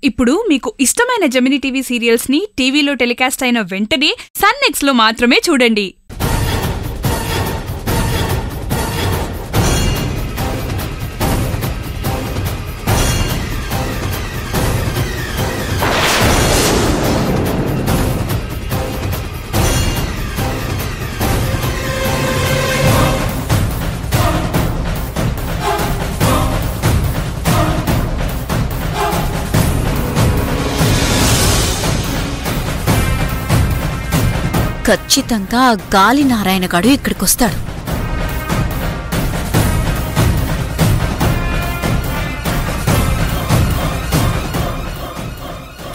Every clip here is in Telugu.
ఇప్పుడు మీకు ఇష్టమైన జెమినీ టీవీ సీరియల్స్ ని టీవీలో టెలికాస్ట్ అయిన వెంటనే సన్ నెక్స్ట్ లో మాత్రమే చూడండి. ఖచ్చితంగా ఆ గాలి నారాయణగాడు ఇక్కడికొస్తాడు.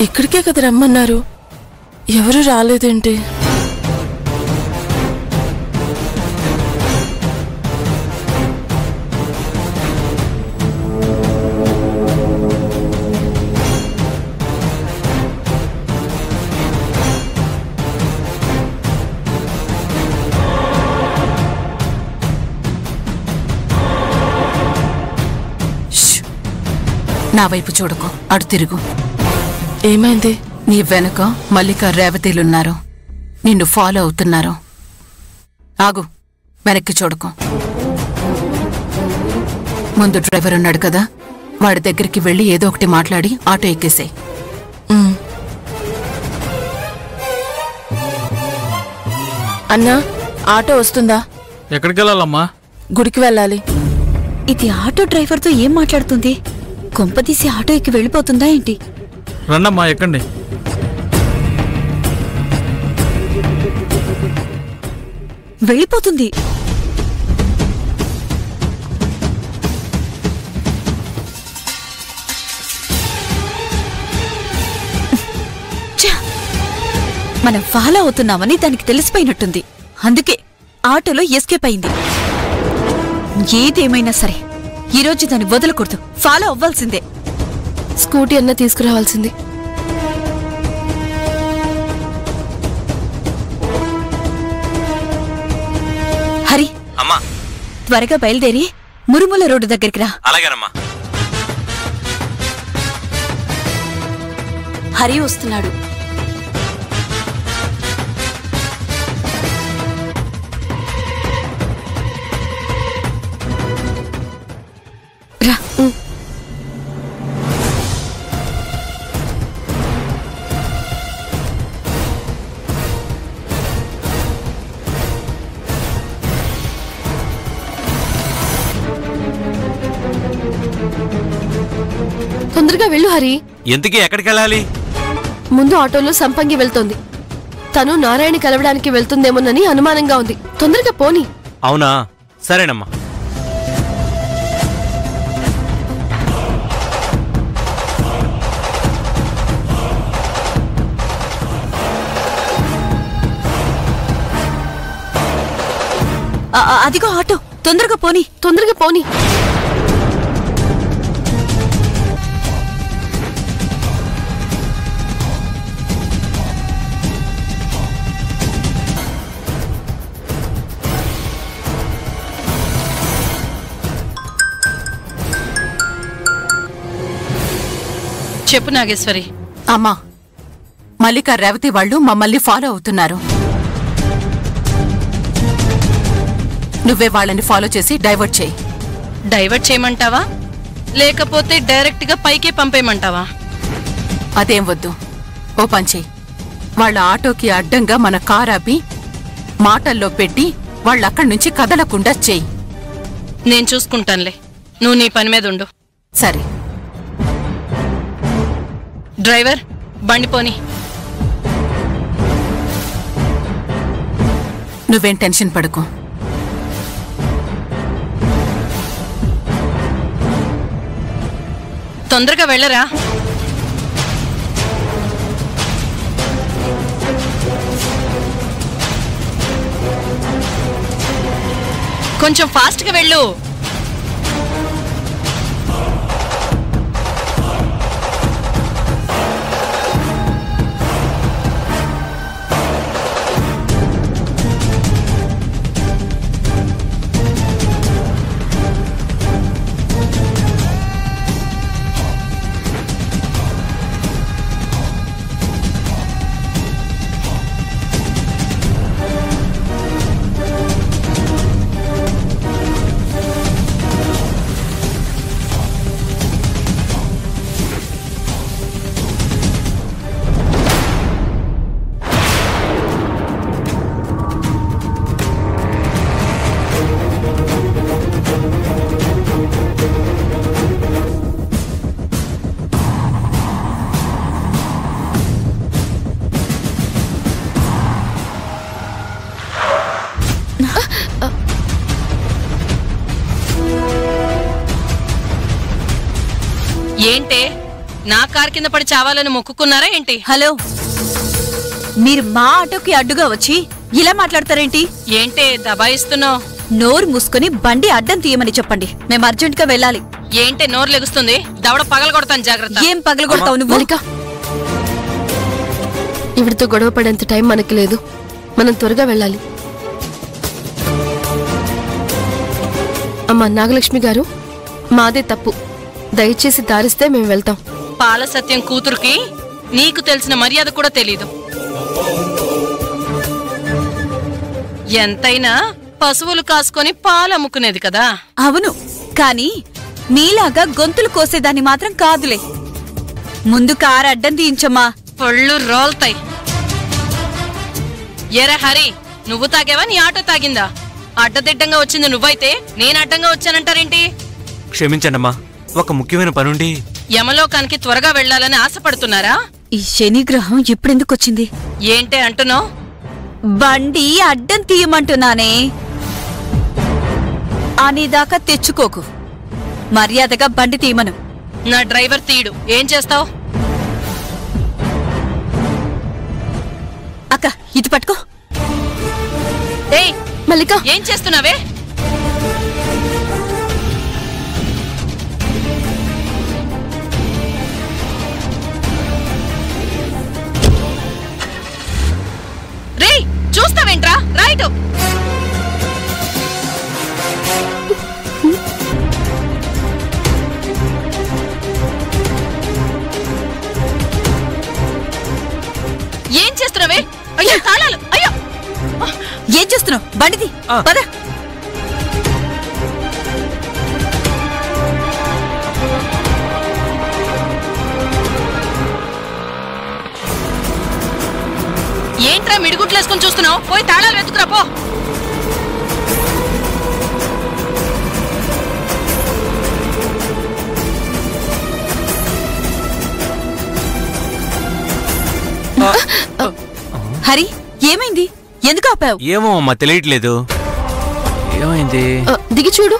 ఇక్కడికే కదా రమ్మన్నారు, ఎవరు రాలేదేంటి? నా వైపు చూడకు, అడు తిరుగు. ఏమైంది? నీ వెనుక మల్లిక రేవతీలున్నారు, నిన్ను ఫాలో అవుతున్నారు. ఆగు, వెనక్కి చూడకు. ముందు డ్రైవర్ ఉన్నాడు కదా, వాడి దగ్గరికి వెళ్ళి ఏదో ఒకటి మాట్లాడి ఆటో ఎక్కేసే. అన్నా, ఆటో వస్తుందా? ఎక్కడికి వెళ్ళాలమ్మా? గుడికి వెళ్ళాలి. ఇది ఆటో డ్రైవర్తో ఏం మాట్లాడుతుంది? కొంపదీసి ఆటో ఎక్కి వెళ్ళిపోతుందా ఏంటి? రండమ్మా, ఎక్కండి. వెళ్ళిపోతుంది. మనం ఫాలో అవుతున్నామని దానికి తెలిసిపోయినట్టుంది, అందుకే ఆటోలో ఎస్కేప్ అయింది. ఏదేమైనా సరే ఈరోజు దాన్ని వదలకూడదు, ఫాలో అవ్వాల్సిందే. స్కూటీ అన్న తీసుకురావాల్సింది. హరి, అమ్మా త్వరగా బయలుదేరి మురుముల రోడ్డు దగ్గరికి రా. అలాగేనమ్మా. హరి వస్తున్నాడు. రా. తొందరగా వెళ్ళు హరి. ఎందుకు ఎక్కడికి వెళ్ళాలి? ముందు ఆటోలో సంపంగి వెళ్తోంది. తను నారాయణ కలవడానికి వెళ్తుందేమోనని అనుమానంగా ఉంది. తొందరగా పోని. అవునా, సరేనమ్మా. అదిగో ఆటో, తొందరగా పోని. తొందరగా పోని. చెప్పు నాగేశ్వరి. అమ్మా, మల్లిక రేవతి వాళ్ళు మమ్మల్ని ఫాలో అవుతున్నారు. నువ్వే వాళ్ళని ఫాలో చేసి డైవర్ట్ చేయి. డైవర్ట్ చేయమంటావా లేకపోతే డైరెక్ట్ గా పైకే పంపేయమంటావా? అదేం వద్దు, ఓ పని చెయ్యి. వాళ్ళ ఆటోకి అడ్డంగా మన కార్ ఆపి మాటల్లో పెట్టి వాళ్ళక్కడి నుంచి కదలకుండా చెయ్యి. నేను చూసుకుంటానులే, నువ్వు నీ పని మీద ఉండు. సరే. డ్రైవర్, బండి పోని. నువ్వేం టెన్షన్ పడకు. తొందరగా వెళ్ళరా. కొంచెం ఫాస్ట్ గా వెళ్ళు. ఏంటి నా కార్ కింద పడి చావాలని మొక్కుకున్నారా ఏంటి? హలో, మీరు మా ఆటోకి అడ్డుగా వచ్చి ఇలా మాట్లాడతారేంటి? ఏంటి దబాయిస్తున్నావు? నోరు మూసుకుని బండి అడ్డం తీయమని చెప్పండి, మేము అర్జెంట్ గా వెళ్ళాలి. ఏంటి నోరు లెగుస్తుంది? దవడ పగలగొడతాను, జాగ్రత్త. ఏం పగలగొడతావు నువ్వు? మల్లిక, ఇవిడితో గొడవ పడేంత టైం మనకి లేదు. మనం త్వరగా వెళ్ళాలి. అమ్మా నాగలక్ష్మి గారు, మాదే తప్పు. దయచేసి దారిస్తే మేము వెళ్తాం. పాల సత్యం కూతురుకి నీకు తెలిసిన మర్యాద కూడా తెలీదు. ఎంతైనా పశువులు కాసుకొని పాలు అమ్ముకునేది కదా. అవును, కానీ మీలాగా గొంతులు కోసేదాన్ని మాత్రం కాదులే. ముందు కారు అడ్డం తీయించమ్మా. పళ్ళు రోల్తాయి. ఏరా హరి, నువ్వు తాగేవా నీ ఆటో తాగిందా? అడ్డదిడ్డంగా వచ్చింది నువ్వైతే నేను అడ్డంగా వచ్చానంటారేంటి? క్షమించండమ్మా, ఒక ముఖ్యమైన పనుండి యమలోకానికి త్వరగా వెళ్లాలని ఆశపడుతున్నారా? ఈ శనిగ్రహం ఇప్పుడెందుకొచ్చింది? ఏంటే అంటున్నావు? బండి అడ్డం తీయమంటున్నానే. అనేదాకా తెచ్చుకోకు. మర్యాదగా బండి తీయమను. నా డ్రైవర్ తీయడు, ఏం చేస్తావు? అక్క, ఇది పట్టుకో. ఏయ్ మల్లిక, ఏం చేస్తున్నావే? రేయ్ చూస్తావేంట్రా? రైట్. ఏం చేస్తున్నావే? అయ్యో తాళాలు! అయ్యో ఏం చేస్తున్నావు? బండిది పద. ఏంట్రా మిడిగుట్లేసుకుని చూస్తున్నావు? పోయి తాళాలు వెతుకురా పో. హరి, ఏమైంది? ఎందుకు ఆపావు? ఏమో అమ్మా, తెలియట్లేదు. ఏమైంది? దిగి చూడు.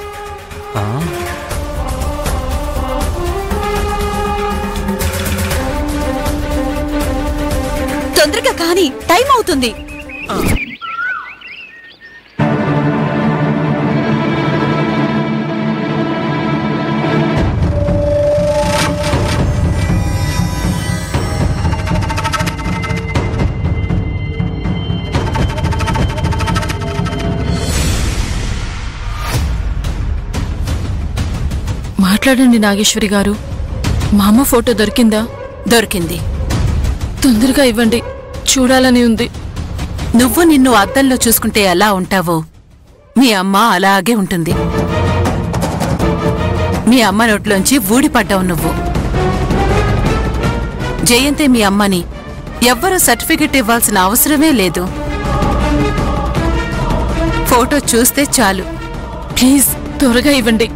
తొందరగా కానీ, టైం అవుతుంది. మాట్లాడండి నాగేశ్వరి గారు. మా అమ్మ ఫోటో దొరికిందా? దొరికింది. తొందరగా ఇవ్వండి, చూడాలని ఉంది. నువ్వు నిన్ను అద్దంలో చూసుకుంటే ఎలా ఉంటావో మీ అమ్మ అలాగే ఉంటుంది. మీ అమ్మ నోట్లోంచి ఊడిపడ్డావు నువ్వు. జయంతే మీ అమ్మని ఎవ్వరూ సర్టిఫికెట్ ఇవ్వాల్సిన అవసరమే లేదు. ఫోటో చూస్తే చాలు. ప్లీజ్ త్వరగా ఇవ్వండి.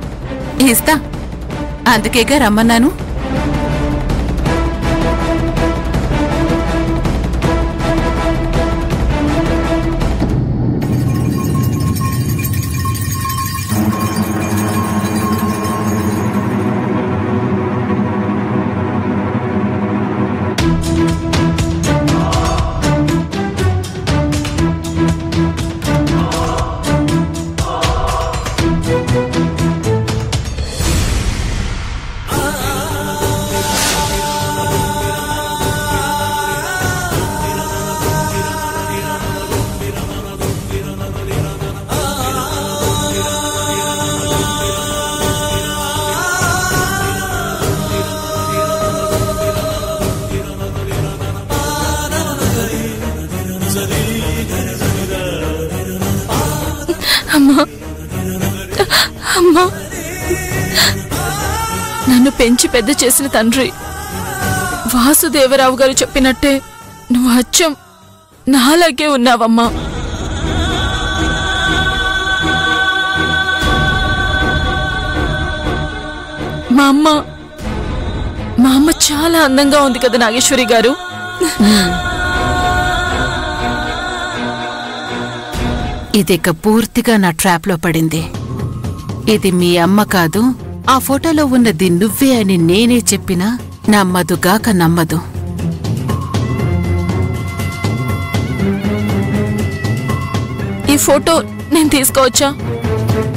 ఇస్తా, అందుకేగా రమ్మన్నాను. అమ్మా, అమ్మా, నన్ను పెంచి పెద్ద చేసిన తండ్రి వాసుదేవరావు గారు చెప్పినట్టే నువ్వు అచ్చం నాలాగే ఉన్నావమ్మా. మా అమ్మ చాలా అందంగా ఉంది కదా నాగేశ్వరి గారు. ఇదిక పూర్తిగా నా ట్రాప్లో పడింది. ఇది మీ అమ్మ కాదు, ఆ ఫోటోలో ఉన్నది నువ్వే అని నేనే చెప్పినా నమ్మదుగాక నమ్మదు. ఈ ఫోటో నేను తీసుకోవచ్చా?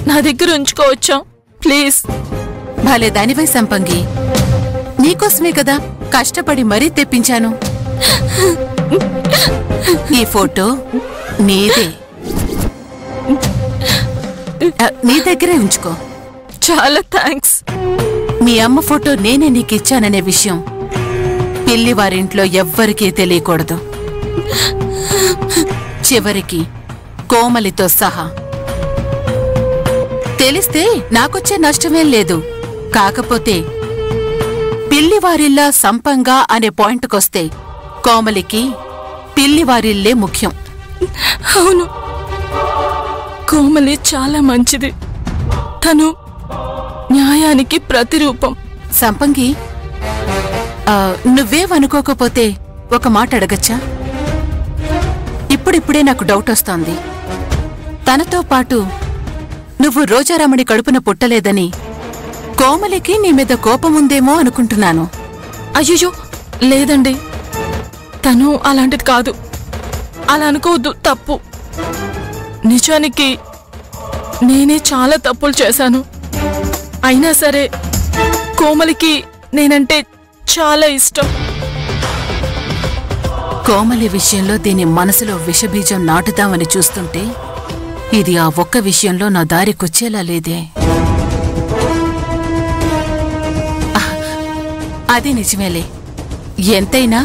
నా దగ్గర ఉంచుకోవచ్చా? ప్లీజ్. భలే దానివై సంపంగి, నీకోసమే కదా కష్టపడి మరీ తెప్పించాను. ఈ ఫోటో నీదే, నీ దగ్గరే ఉంచుకో. చాలా థ్యాంక్స్. మీ అమ్మ ఫోటో నేనే నీకిచ్చాననే విషయం పిల్లివారింట్లో ఎవ్వరికీ తెలియకూడదు. చివరికి కోమలితో సహా. తెలిస్తే నాకొచ్చే నష్టమేం లేదు. కాకపోతే పిల్లివారిల్లా సంపంగా అనే పాయింట్కొస్తే కోమలికి పిల్లివారిల్లే ముఖ్యం. అవును, కోమలి చాలా మంచిది. తను న్యాయానికి ప్రతిరూపం. సంపంగి, నువ్వేమనుకోకపోతే ఒక మాట అడగచ్చా? ఇప్పుడిప్పుడే నాకు డౌట్ వస్తోంది. తనతో పాటు నువ్వు రోజారామణి కడుపున పుట్టలేదని కోమలికి నీ మీద కోపముందేమో అనుకుంటున్నాను. అయ్యో లేదండి, తను అలాంటిది కాదు. అలా అనుకోవద్దు, తప్పు. నిజానికి నేనే చాలా తప్పులు చేశాను. అయినా సరే కోమలికి నేనంటే చాలా ఇష్టం. కోమలి విషయంలో దీని మనసులో విషబీజం నాటుదామని చూస్తుంటే ఇది ఆ ఒక్క విషయంలో నా దారికొచ్చేలా లేదే. అది నిజమేలే. ఎంతైనా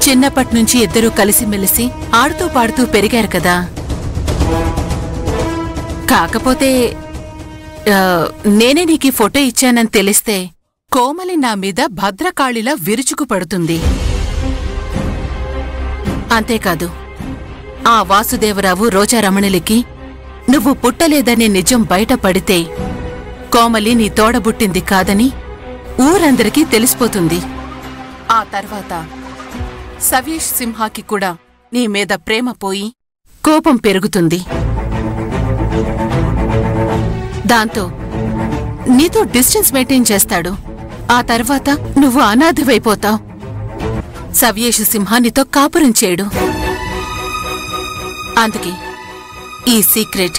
చిన్నప్పటినుంచి ఇద్దరూ కలిసిమెలిసి ఆడుతూ పాడుతూ పెరిగారు కదా. కాకపోతే నేనే నీకీ ఫోటో ఇచ్చానని తెలిస్తే కోమలి నా మీద భద్రకాళిలా విరుచుకు పడుతుంది. అంతేకాదు, ఆ వాసుదేవరావు రోజారమణులకి నువ్వు పుట్టలేదనే నిజం బయటపడితే కోమలి నీ తోడబుట్టింది కాదని ఊరందరికీ తెలిసిపోతుంది. ఆ తర్వాత సవ్యేష్ సింహాకి కూడా నీ మీద ప్రేమ పోయి కోపం పెరుగుతుంది. దాంతో నీతో డిస్టెన్స్ మెయింటైన్ చేస్తాడు. ఆ తర్వాత నువ్వు అనాథవైపోతావు. సవ్యేష్ సింహ నీతో కాపురం చేయడు. అందుకే ఈ సీక్రెట్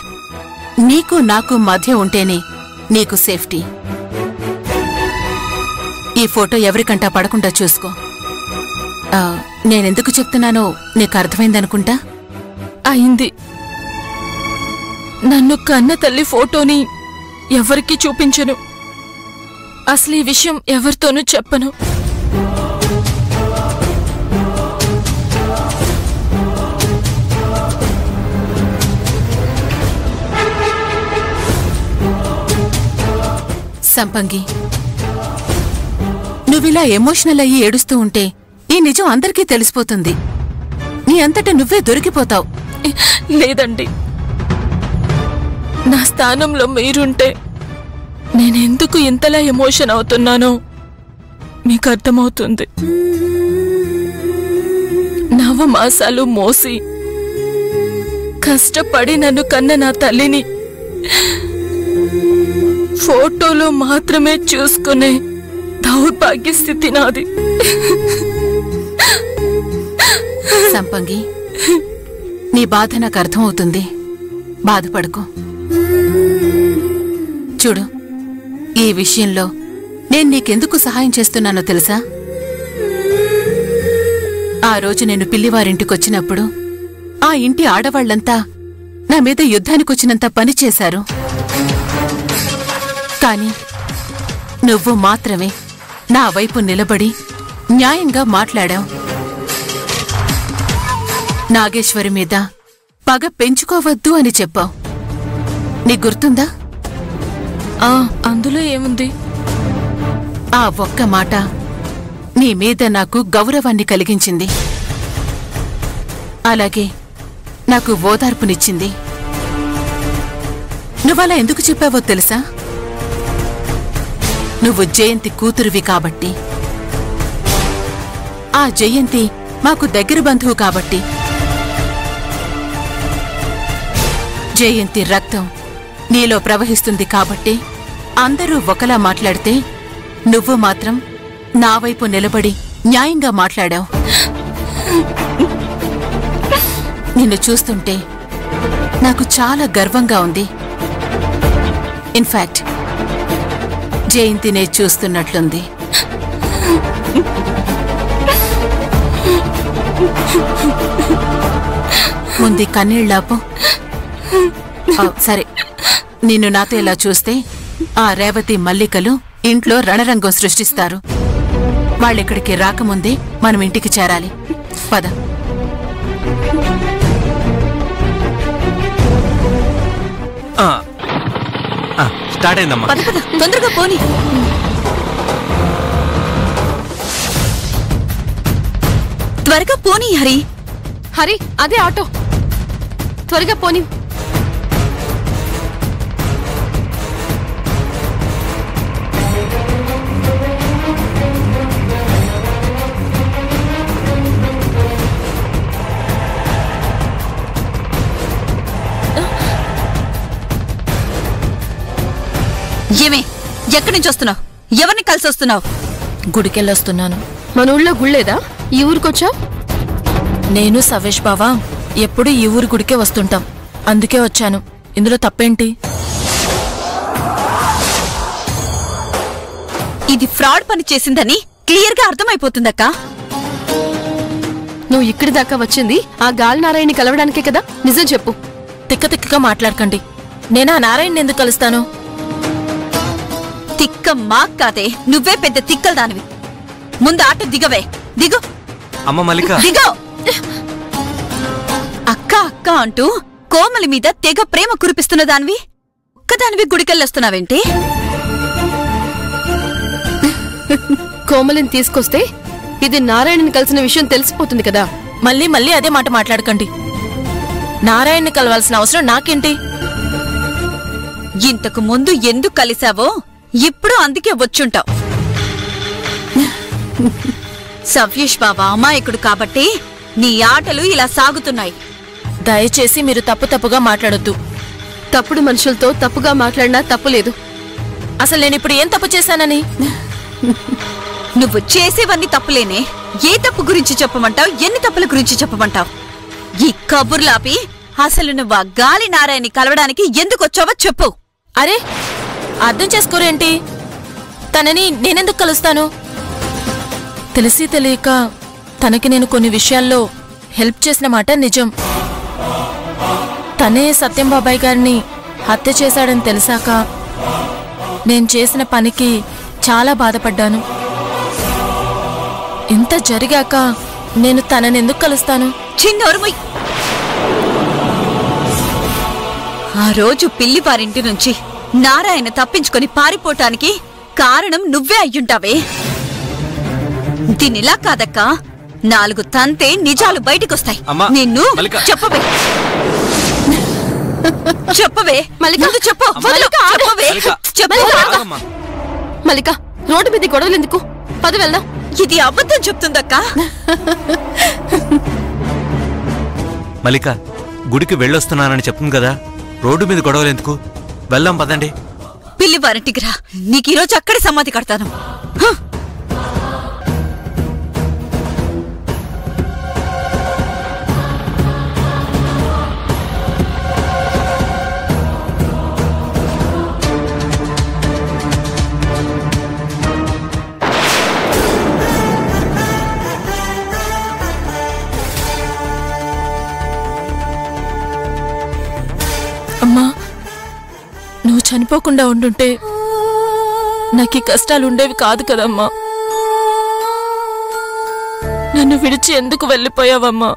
నీకు నాకు మధ్య ఉంటేనే నీకు సేఫ్టీ. ఈ ఫోటో ఎవరికంటా పడకుండా చూసుకో. నేనెందుకు చెప్తున్నానో నీకు అర్థమైందనుకుంటా. అయింది. నన్ను కన్న తల్లి ఫోటోని ఎవరికీ చూపించను. అసలు ఈ విషయం ఎవరితోనూ చెప్పను. సంపంగి, నువ్విలా ఎమోషనల్ అయ్యి ఏడుస్తూ ఉంటే ఈ నిజం అందరికీ తెలిసిపోతుంది. నీ అంతట నువ్వే దొరికిపోతావు. లేదండి, నా స్థానంలో మీరుంటే నేనెందుకు ఇంతలా ఎమోషన్ అవుతున్నానో మీకు అర్థమవుతుంది. నవమాసాలు మోసి కష్టపడి నన్ను కన్న నా తల్లిని ఫోటోలో మాత్రమే చూసుకునే దౌర్భాగ్య స్థితి నాది. సంపంగి, నీ బాధ నాకు అర్థమవుతుంది. బాధపడుకో. చూడు, ఈ విషయంలో నేను నీకెందుకు సహాయం చేస్తున్నానో తెలుసా? ఆ రోజు నేను పిల్లివారింటికొచ్చినప్పుడు ఆ ఇంటి ఆడవాళ్లంతా నా మీద యుద్ధానికొచ్చినంత పని చేశారు. కాని నువ్వు మాత్రమే నా వైపు నిలబడి న్యాయంగా మాట్లాడావు. నాగేశ్వరి మీద పగ పెంచుకోవద్దు అని చెప్పావు. నీ గుర్తుందా? అందులో ఏముంది? ఆ ఒక్క మాట నీ మీద నాకు గౌరవాన్ని కలిగించింది. అలాగే నాకు ఓదార్పునిచ్చింది. నువ్వలా ఎందుకు చెప్పావో తెలుసా? నువ్వు జయంతి కూతురువి కాబట్టి, ఆ జయంతి మాకు దగ్గర బంధువు కాబట్టి, జయంతి రక్తం నీలో ప్రవహిస్తుంది కాబట్టి అందరూ ఒకలా మాట్లాడితే నువ్వు మాత్రం నా వైపు నిలబడి న్యాయంగా మాట్లాడావు. నిన్ను చూస్తుంటే నాకు చాలా గర్వంగా ఉంది. ఇన్ఫాక్ట్ జయంతినే చూస్తున్నట్లుంది. ముందు కన్నీళ్లాపు. సరే, నిన్ను నాతో ఇలా చూస్తే ఆ రేవతి మల్లికలు ఇంట్లో రణరంగం సృష్టిస్తారు. వాళ్ళిక్కడికి రాకముందే మనం ఇంటికి చేరాలి. పద. స్టార్ట్ అయిందమ్మా. పద పద, తొందరగా పోని. త్వరగా పోనీ హరి. హరి, అదే ఆటో, త్వరగా పోని. ఏమే, ఎక్కడి నుంచి వస్తున్నావు? ఎవరిని కలిసి వస్తున్నావు? గుడికెళ్ళొస్తున్నాను. మన ఊళ్ళో గుళ్ళేదా? ఈ ఊరికొచ్చావు? నేను సవేష్ బావా ఎప్పుడు ఈ ఊరి గుడికే వస్తుంటాం, అందుకే వచ్చాను. ఇందులో తప్పేంటి? ఇది ఫ్రాడ్ పని చేసిందని క్లియర్ గా అర్థమైపోతుందక్కా. నువ్వు ఇక్కడి దాకా వచ్చింది ఆ గాలి నారాయణని కలవడానికే కదా? నిజం చెప్పు. తిక్కగా మాట్లాడకండి. నేను ఆ నారాయణని ఎందుకు కలుస్తాను? తిక్క మాక్ కాదే, నువ్వే పెద్ద తిక్కల దానివి. ముందు ఆట దిగవే. దిగు. అమ్మ మల్లిక, దిగో. అక్క అక్క అంటూ కోమలి మీద తెగ ప్రేమ కురిపిస్తున్న దానివి ఒక్కదానివి గుడికెళ్ళొస్తున్నావేంటి? కోమలిని తీసుకొస్తే ఇది నారాయణని కలిసిన విషయం తెలిసిపోతుంది కదా. మళ్ళీ మళ్ళీ అదే మాట మాట్లాడకండి. నారాయణని కలవాల్సిన అవసరం నాకేంటి? ఇంతకు ముందు ఎందుకు కలిశావో ఇప్పుడు అందుకే వచ్చుంటావు. సవ్యేష్ బావా అమాయకుడు కాబట్టి నీ ఆటలు ఇలా సాగుతున్నాయి. దయచేసి మీరు తప్పుగా మాట్లాడొద్దు. తప్పుడు మనుషులతో తప్పుగా మాట్లాడినా తప్పులేదు. అసలు నేనిప్పుడు ఏం తప్పు చేశానని? నువ్వు చేసేవన్నీ తప్పులేనే. ఏ తప్పు గురించి చెప్పమంటావు? ఎన్ని తప్పుల గురించి చెప్పమంటావు? ఈ కబుర్లాపి అసలు నువ్వు ఆ గాలి నారాయణని కలవడానికి ఎందుకు వచ్చావో చెప్పు. అరే, అర్థం చేసుకోరేంటి? తనని నేనెందుకు కలుస్తాను? తెలిసి తెలియక తనకి నేను కొన్ని విషయాల్లో హెల్ప్ చేసిన మాట నిజం. తనే సత్యం బాబాయ్ గారిని హత్య చేశాడని తెలిసాక నేను చేసిన పనికి చాలా బాధపడ్డాను. ఇంత జరిగాక నేను తనని ఎందుకు కలుస్తాను? చిన్నోరుమై. ఆ రోజు పిల్లివారింటి నుంచి నారాయణ తప్పించుకొని పారిపోవటానికి కారణం నువ్వే అయ్యుంటావే. దీనిలా కాదక్కా, 4 తంతే నిజాలు బయటికొస్తాయి. నిన్ను చెప్పవే. చెప్పవే మల్లిక, చెప్పు. మల్లిక, రోడ్డు మీద గొడవలు ఎందుకు? పద వెళ్దాం. ఇది అబద్ధం చెప్తుందక్కా. మల్లిక, గుడికి వెళ్ళొస్తున్నానని చెప్తుంది కదా, రోడ్డు మీద గొడవలు ఎందుకు? వెళ్దాం పదండి. పిల్లివారింటికి రా, నీకు ఈరోజు అక్కడే సమాధి కడతాను. అమ్మా, నువ్వు చనిపోకుండా ఉండుంటే నాకు ఈ కష్టాలు ఉండేవి కాదు కదమ్మా. నన్ను విడిచి ఎందుకు వెళ్ళిపోయావమ్మా?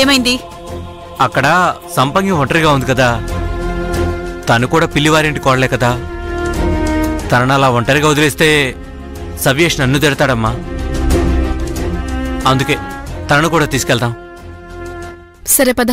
ఏమైంది? అక్కడ సంపంగి ఒంటరిగా ఉంది కదా, తను కూడా పిల్లివారింటి కోడలే కదా. తనను అలా ఒంటరిగా వదిలేస్తే సవ్యేష్ నన్ను తిడతాడమ్మా. అందుకే తనను కూడా తీసుకెళ్దాం. సరే పద.